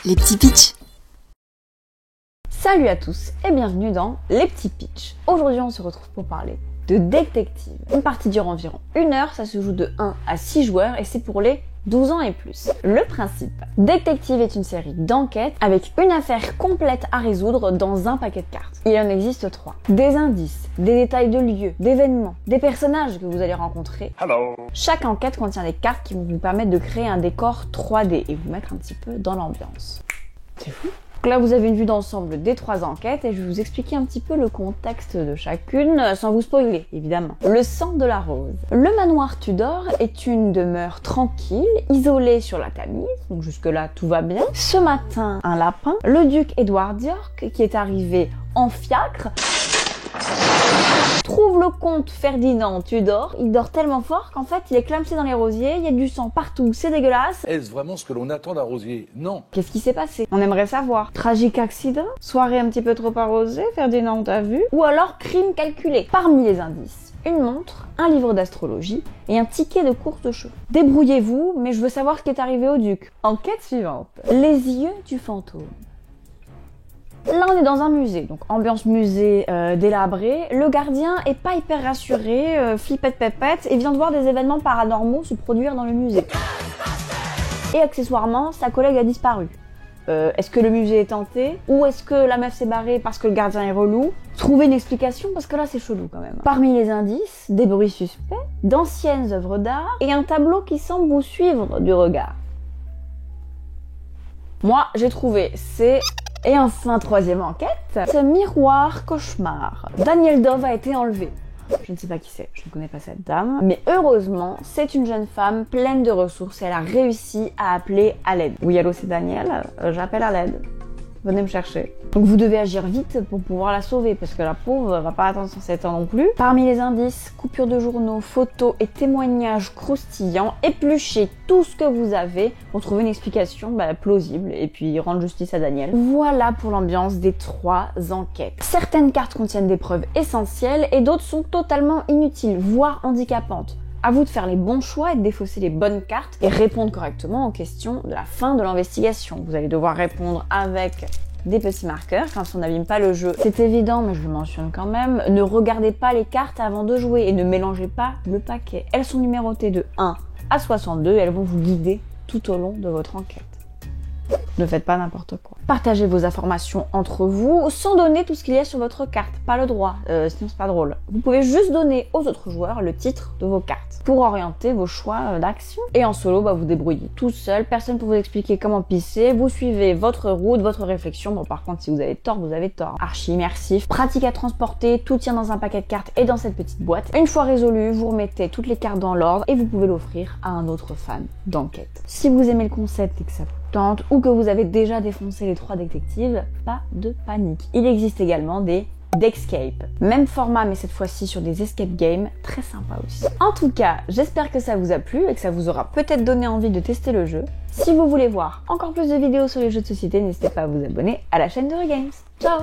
les petits pitchs. Salut à tous et bienvenue dans Les Petits Pitchs. Aujourd'hui on se retrouve pour parler de détective. Une partie dure environ 1 heure, ça se joue de 1 à 6 joueurs et c'est pour les 12 ans et plus. Le principe. Détective est une série d'enquêtes avec une affaire complète à résoudre dans un paquet de cartes. Il en existe 3. Des indices, des détails de lieux, d'événements, des personnages que vous allez rencontrer. Hello. Chaque enquête contient des cartes qui vont vous permettre de créer un décor 3D et vous mettre un petit peu dans l'ambiance. C'est fou. Donc là, vous avez une vue d'ensemble des 3 enquêtes et je vais vous expliquer un petit peu le contexte de chacune, sans vous spoiler, évidemment. Le sang de la rose. Le manoir Tudor est une demeure tranquille, isolée sur la Tamise, donc jusque-là, tout va bien. Ce matin, un lapin, le duc Édouard d'York, qui est arrivé en fiacre, trouve le comte Ferdinand Tudor, il dort tellement fort qu'en fait il est clamsé dans les rosiers, il y a du sang partout, c'est dégueulasse. Est-ce vraiment ce que l'on attend d'un rosier? Non. Qu'est-ce qui s'est passé? On aimerait savoir. Tragique accident? Soirée un petit peu trop arrosée, Ferdinand t'a vu? Ou alors crime calculé? Parmi les indices, une montre, un livre d'astrologie et un ticket de course de chevaux. Débrouillez-vous, mais je veux savoir ce qui est arrivé au duc. Enquête suivante. Les yeux du fantôme. Là, on est dans un musée, donc ambiance musée délabré. Le gardien est pas hyper rassuré, flippette pépette, et vient de voir des événements paranormaux se produire dans le musée. Et accessoirement, sa collègue a disparu. Est-ce que le musée est hanté? Ou est-ce que la meuf s'est barrée parce que le gardien est relou? Trouvez une explication, parce que là, c'est chelou quand même. Parmi les indices, des bruits suspects, d'anciennes œuvres d'art, et un tableau qui semble vous suivre du regard. Moi, j'ai trouvé, c'est... Et enfin, 3e enquête, ce miroir cauchemar. Daniel Dove a été enlevé. Je ne sais pas qui c'est, je ne connais pas cette dame. Mais heureusement, c'est une jeune femme pleine de ressources et elle a réussi à appeler à l'aide. Oui, allô, c'est Daniel, j'appelle à l'aide. Venez me chercher. Donc vous devez agir vite pour pouvoir la sauver, parce que la pauvre va pas attendre 107 ans non plus. Parmi les indices, coupures de journaux, photos et témoignages croustillants, épluchez tout ce que vous avez pour trouver une explication plausible et puis rendre justice à Daniel. Voilà pour l'ambiance des 3 enquêtes. Certaines cartes contiennent des preuves essentielles et d'autres sont totalement inutiles, voire handicapantes. À vous de faire les bons choix et de défausser les bonnes cartes et répondre correctement aux questions de la fin de l'investigation. Vous allez devoir répondre avec des petits marqueurs, quand on n'abîme pas le jeu. C'est évident, mais je le mentionne quand même. Ne regardez pas les cartes avant de jouer et ne mélangez pas le paquet. Elles sont numérotées de 1 à 62 et elles vont vous guider tout au long de votre enquête. Ne faites pas n'importe quoi. Partagez vos informations entre vous sans donner tout ce qu'il y a sur votre carte. Pas le droit, sinon c'est pas drôle. Vous pouvez juste donner aux autres joueurs le titre de vos cartes pour orienter vos choix d'action. Et en solo, vous débrouillez tout seul. Personne pour vous expliquer comment pisser. Vous suivez votre route, votre réflexion. Bon, par contre, si vous avez tort, vous avez tort. Archi immersif, pratique à transporter, tout tient dans un paquet de cartes et dans cette petite boîte. Une fois résolu, vous remettez toutes les cartes dans l'ordre et vous pouvez l'offrir à un autre fan d'enquête. Si vous aimez le concept et que ça tente, ou que vous avez déjà défoncé les 3 détectives, pas de panique. Il existe également des Deckscape. Même format, mais cette fois-ci sur des escape games, très sympa aussi. En tout cas, j'espère que ça vous a plu et que ça vous aura peut-être donné envie de tester le jeu. Si vous voulez voir encore plus de vidéos sur les jeux de société, n'hésitez pas à vous abonner à la chaîne de Regames. Ciao!